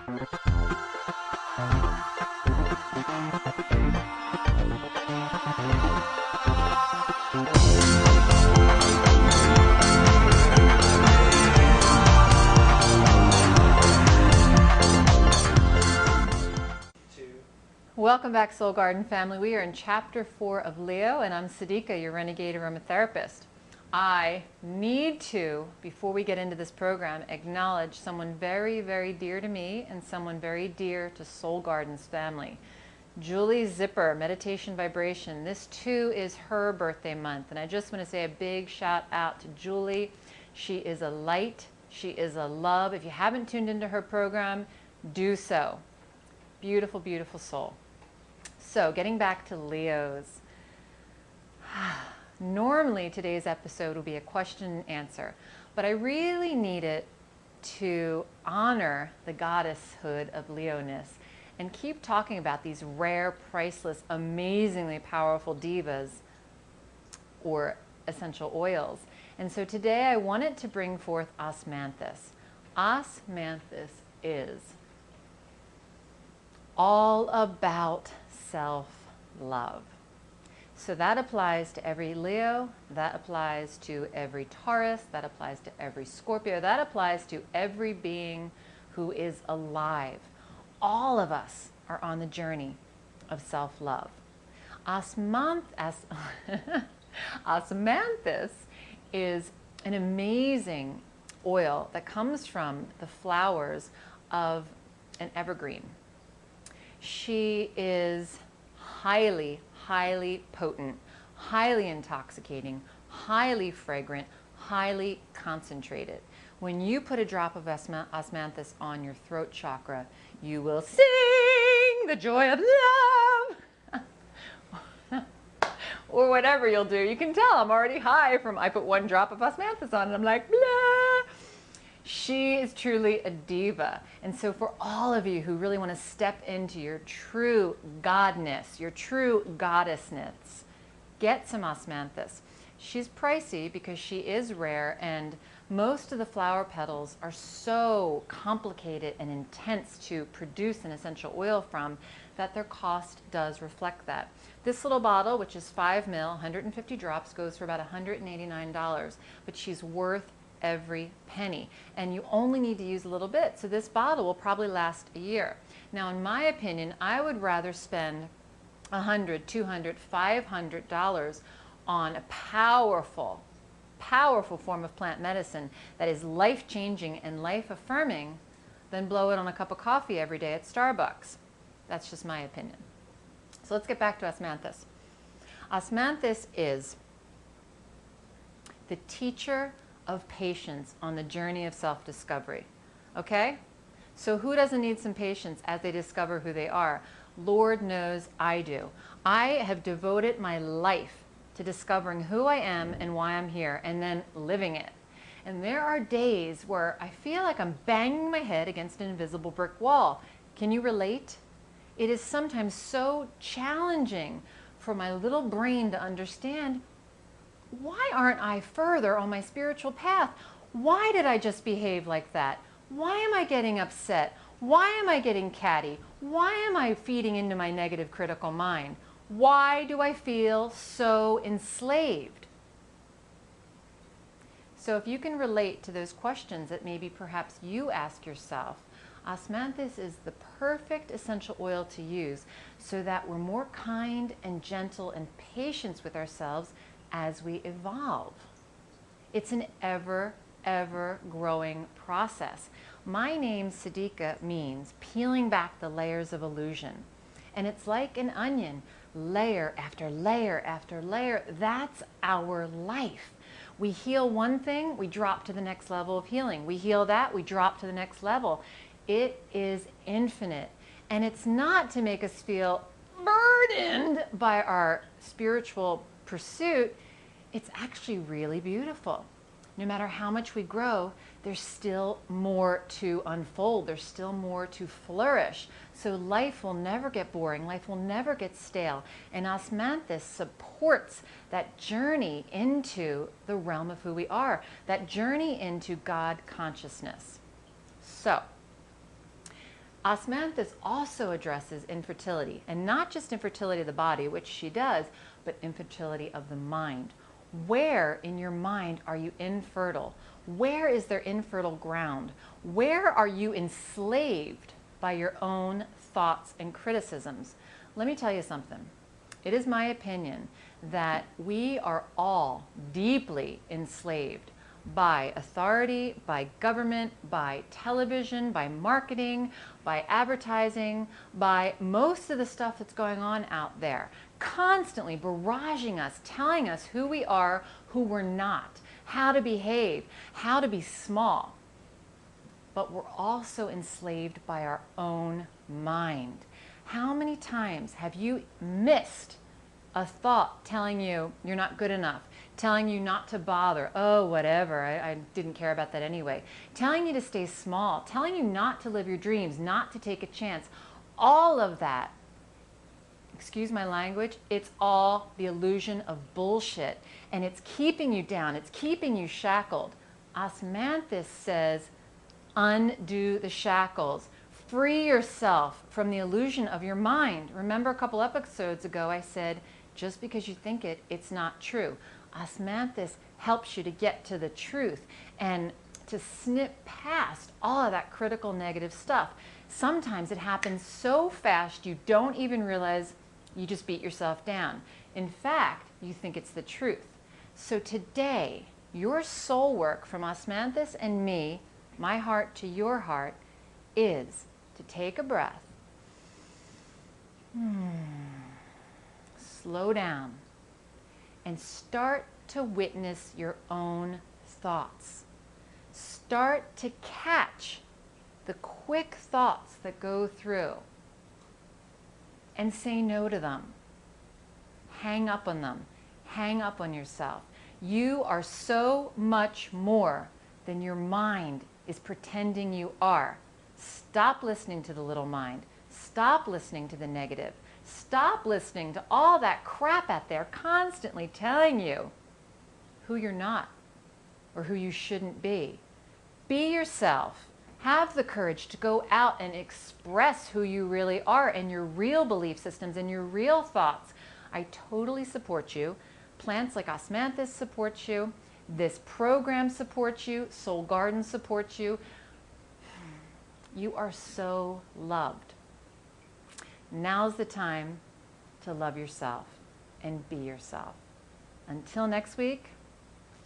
Welcome back, Soul Garden family. We are in chapter 4 of Leo, and I'm Siddiqa, your Renegade Aromatherapist. I need to, before we get into this program, acknowledge someone very, very dear to me and someone very dear to Soul Garden's family. Julie Zipper, Meditation Vibration. This too is her birthday month, and I just want to say a big shout out to Julie. She is a light. She is a love. If you haven't tuned into her program, do so. Beautiful, beautiful soul. So getting back to Leos. Normally today's episode will be a question and answer, but I really need it to honor the goddesshood of Leoness and keep talking about these rare, priceless, amazingly powerful divas or essential oils. And so today I wanted to bring forth Osmanthus. Osmanthus is all about self-love. So that applies to every Leo, that applies to every Taurus, that applies to every Scorpio, that applies to every being who is alive. All of us are on the journey of self-love. Osmanthus is an amazing oil that comes from the flowers of an evergreen. She is highly, highly potent, highly intoxicating, highly fragrant, highly concentrated. When you put a drop of Osmanthus on your throat chakra, you will sing the joy of love. Or whatever you'll do. You can tell I'm already high from I put one drop of Osmanthus on and I'm like, blah. She is truly a diva. And so for all of you who really want to step into your true godness, your true goddessness, get some Osmanthus. She's pricey because she is rare, and most of the flower petals are so complicated and intense to produce an essential oil from that their cost does reflect that. This little bottle, which is 5 ml, 150 drops, goes for about $189, but she's worth every penny, and you only need to use a little bit, so this bottle will probably last a year. Now, in my opinion, I would rather spend $100, $200, $500 on a powerful form of plant medicine that is life-changing and life-affirming than blow it on a cup of coffee every day at Starbucks. That's just my opinion. So let's get back to Osmanthus. Osmanthus is the teacher of patience on the journey of self-discovery. Okay? So who doesn't need some patience as they discover who they are? Lord knows I do. I have devoted my life to discovering who I am and why I'm here, and then living it. And there are days where I feel like I'm banging my head against an invisible brick wall. Can you relate? It is sometimes so challenging for my little brain to understand, why aren't I further on my spiritual path? Why did I just behave like that? Why am I getting upset? Why am I getting catty? Why am I feeding into my negative critical mind? Why do I feel so enslaved? So if you can relate to those questions that maybe perhaps you ask yourself, Osmanthus is the perfect essential oil to use so that we're more kind and gentle and patient with ourselves as we evolve. It's an ever growing process. My name, Siddiqa, means peeling back the layers of illusion. And it's like an onion, layer after layer after layer. That's our life. We heal one thing, we drop to the next level of healing. We heal that, we drop to the next level. It is infinite. And it's not to make us feel burdened by our spiritual pursuit. It's actually really beautiful. No matter how much we grow, there's still more to unfold. There's still more to flourish. So life will never get boring. Life will never get stale. And Osmanthus supports that journey into the realm of who we are, that journey into God consciousness. So, Osmanthus also addresses infertility, and not just infertility of the body, which she does, but infertility of the mind. Where in your mind are you infertile? Where is there infertile ground? Where are you enslaved by your own thoughts and criticisms? Let me tell you something. It is my opinion that we are all deeply enslaved by authority, by government, by television, by marketing, by advertising, by most of the stuff that's going on out there, constantly barraging us, telling us who we are, who we're not, how to behave, how to be small. But we're also enslaved by our own mind. How many times have you missed a thought telling you you're not good enough, telling you not to bother, oh, whatever, I didn't care about that anyway, telling you to stay small, telling you not to live your dreams, not to take a chance? All of that, excuse my language, it's all the illusion of bullshit, and it's keeping you down, it's keeping you shackled. Osmanthus says, undo the shackles. Free yourself from the illusion of your mind. Remember a couple episodes ago I said, just because you think it, it's not true. Osmanthus helps you to get to the truth and to snip past all of that critical negative stuff. Sometimes it happens so fast you don't even realize you just beat yourself down. In fact, you think it's the truth. So today, your soul work from Osmanthus and me, my heart to your heart, is to take a breath, slow down, and start to witness your own thoughts. Start to catch the quick thoughts that go through and say no to them. Hang up on them. Hang up on yourself. You are so much more than your mind is pretending you are. Stop listening to the little mind. Stop listening to the negative. Stop listening to all that crap out there constantly telling you who you're not or who you shouldn't be. Be yourself. Have the courage to go out and express who you really are and your real belief systems and your real thoughts. I totally support you. Plants like Osmanthus support you. This program supports you. Soul Garden supports you. You are so loved. Now's the time to love yourself and be yourself. Until next week,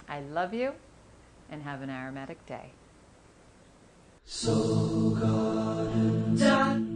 I love you and have an aromatic day. Soul Garden.